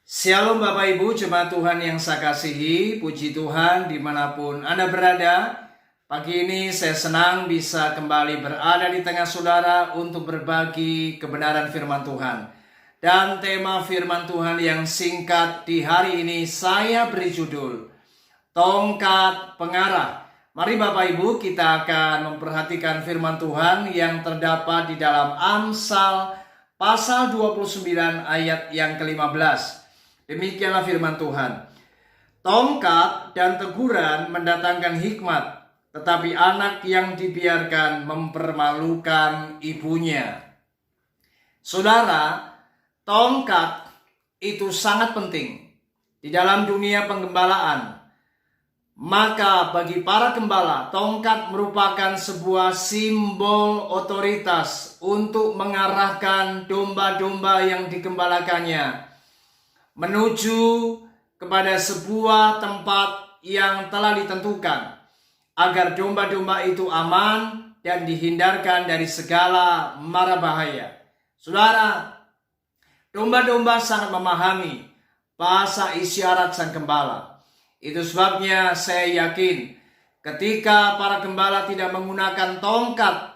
Shalom Bapak Ibu, jemaat Tuhan yang saya kasihi, puji Tuhan dimanapun Anda berada. Pagi ini saya senang bisa kembali berada di tengah saudara untuk berbagi kebenaran firman Tuhan. Dan tema firman Tuhan yang singkat di hari ini saya beri judul Tongkat Pengarah. Mari Bapak Ibu kita akan memperhatikan firman Tuhan yang terdapat di dalam Amsal pasal 29 ayat yang ke-15. Demikianlah firman Tuhan. Tongkat dan teguran mendatangkan hikmat, tetapi anak yang dibiarkan mempermalukan ibunya. Saudara, tongkat itu sangat penting di dalam dunia penggembalaan. Maka bagi para gembala, tongkat merupakan sebuah simbol otoritas untuk mengarahkan domba-domba yang digembalakannya menuju kepada sebuah tempat yang telah ditentukan agar domba-domba itu aman dan dihindarkan dari segala mara bahaya. Saudara, domba-domba sangat memahami bahasa isyarat sang gembala. Itu sebabnya saya yakin ketika para gembala tidak menggunakan tongkat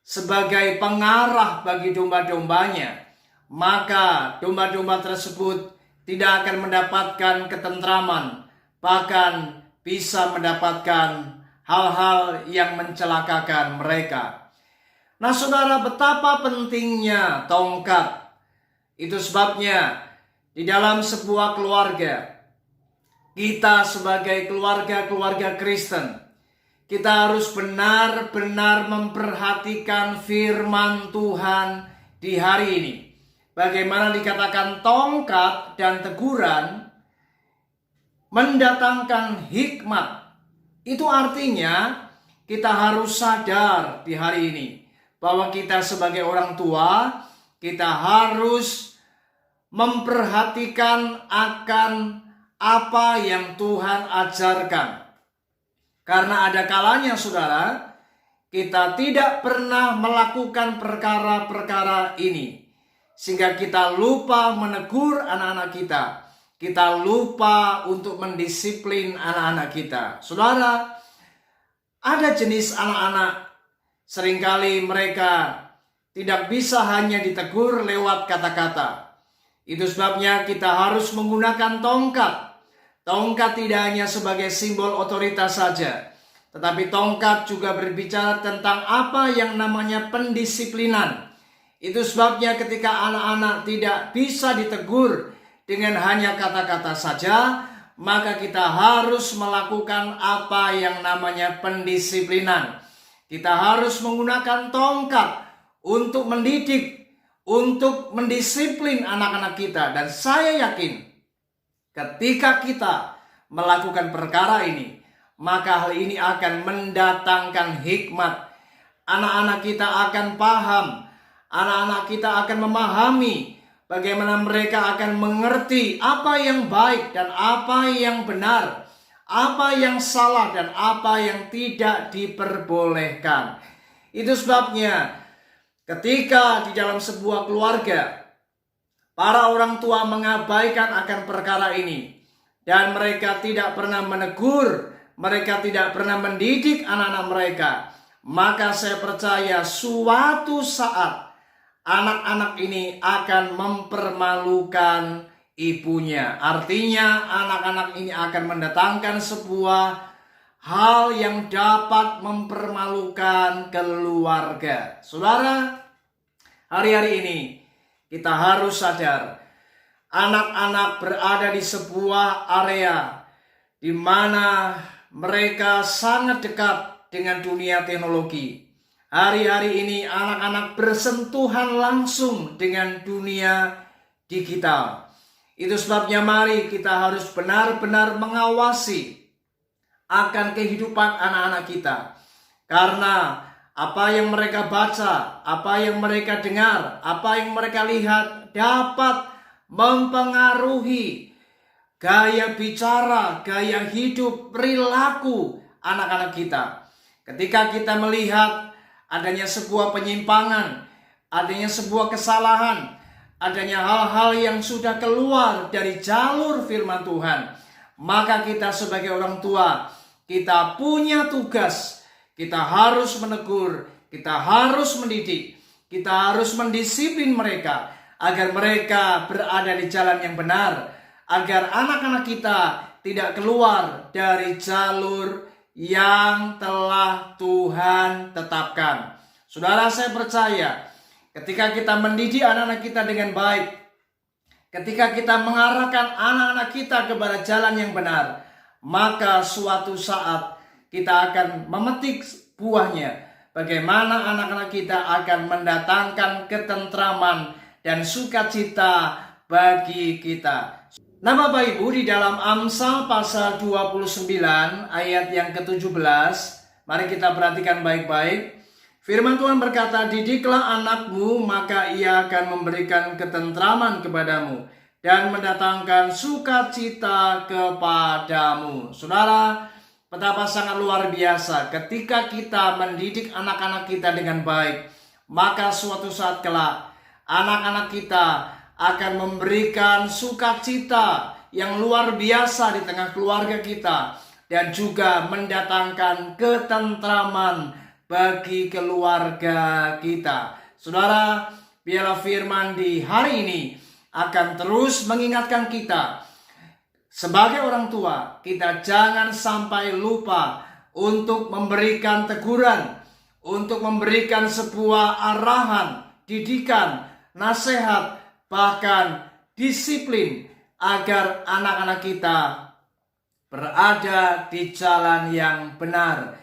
sebagai pengarah bagi domba-dombanya, maka domba-domba tersebut tidak akan mendapatkan ketentraman, bahkan bisa mendapatkan hal-hal yang mencelakakan mereka. Nah saudara, betapa pentingnya tongkat. Itu sebabnya di dalam sebuah keluarga, kita sebagai keluarga Kristen, kita harus benar-benar memperhatikan firman Tuhan di hari ini. Bagaimana dikatakan tongkat dan teguran mendatangkan hikmat. Itu artinya kita harus sadar di hari ini bahwa kita sebagai orang tua, kita harus memperhatikan akan apa yang Tuhan ajarkan. Karena ada kalanya saudara, kita tidak pernah melakukan perkara-perkara ini, sehingga kita lupa menegur anak-anak kita. Kita lupa untuk mendisiplin anak-anak kita. Saudara, ada jenis anak-anak seringkali mereka tidak bisa hanya ditegur lewat kata-kata. Itu sebabnya kita harus menggunakan tongkat. Tongkat tidak hanya sebagai simbol otoritas saja, tetapi tongkat juga berbicara tentang apa yang namanya pendisiplinan. Itu sebabnya ketika anak-anak tidak bisa ditegur dengan hanya kata-kata saja, maka kita harus melakukan apa yang namanya pendisiplinan. Kita harus menggunakan tongkat untuk mendidik, untuk mendisiplin anak-anak kita. Dan saya yakin ketika kita melakukan perkara ini, maka hal ini akan mendatangkan hikmat. Anak-anak kita akan paham. Anak-anak kita akan memahami bagaimana mereka akan mengerti apa yang baik dan apa yang benar, apa yang salah dan apa yang tidak diperbolehkan. Itu sebabnya ketika di dalam sebuah keluarga, para orang tua mengabaikan akan perkara ini dan mereka tidak pernah menegur, mereka tidak pernah mendidik anak-anak mereka, maka saya percaya suatu saat anak-anak ini akan mempermalukan ibunya. Artinya anak-anak ini akan mendatangkan sebuah hal yang dapat mempermalukan keluarga. Saudara, hari-hari ini kita harus sadar, anak-anak berada di sebuah area di mana mereka sangat dekat dengan dunia teknologi. Hari-hari ini anak-anak bersentuhan langsung dengan dunia digital. Itu sebabnya mari kita harus benar-benar mengawasi akan kehidupan anak-anak kita. Karena apa yang mereka baca, apa yang mereka dengar, apa yang mereka lihat dapat mempengaruhi gaya bicara, gaya hidup, perilaku anak-anak kita. Ketika kita melihat adanya sebuah penyimpangan, adanya sebuah kesalahan, adanya hal-hal yang sudah keluar dari jalur firman Tuhan, maka kita sebagai orang tua, kita punya tugas. Kita harus menegur, kita harus mendidik, kita harus mendisiplin mereka agar mereka berada di jalan yang benar, agar anak-anak kita tidak keluar dari jalur yang telah Tuhan tetapkan. Saudara, saya percaya ketika kita mendidik anak-anak kita dengan baik, ketika kita mengarahkan anak-anak kita kepada jalan yang benar, maka suatu saat kita akan memetik buahnya. Bagaimana anak-anak kita akan mendatangkan ketentraman dan sukacita bagi kita. Nah Bapak Ibu, di dalam Amsal pasal 29 ayat yang ke-17, mari kita perhatikan baik-baik. Firman Tuhan berkata, "Didiklah anakmu, maka ia akan memberikan ketentraman kepadamu dan mendatangkan sukacita kepadamu." Saudara, betapa sangat luar biasa ketika kita mendidik anak-anak kita dengan baik, maka suatu saat kelak anak-anak kita akan memberikan sukacita yang luar biasa di tengah keluarga kita dan juga mendatangkan ketentraman bagi keluarga kita. Saudara, biarlah firman di hari ini akan terus mengingatkan kita. Sebagai orang tua, kita jangan sampai lupa untuk memberikan teguran, untuk memberikan sebuah arahan, didikan, nasihat, bahkan disiplin agar anak-anak kita berada di jalan yang benar.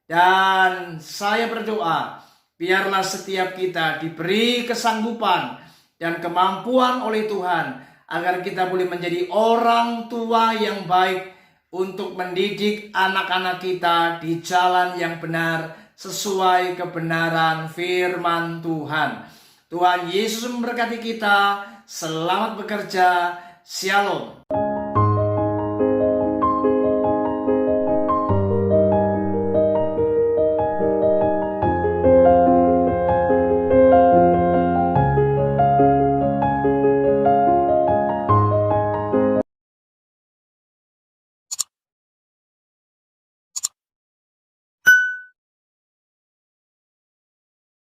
Dan saya berdoa, biarlah setiap kita diberi kesanggupan dan kemampuan oleh Tuhan agar kita boleh menjadi orang tua yang baik untuk mendidik anak-anak kita di jalan yang benar sesuai kebenaran firman Tuhan. Tuhan Yesus memberkati kita. Selamat bekerja. Shalom.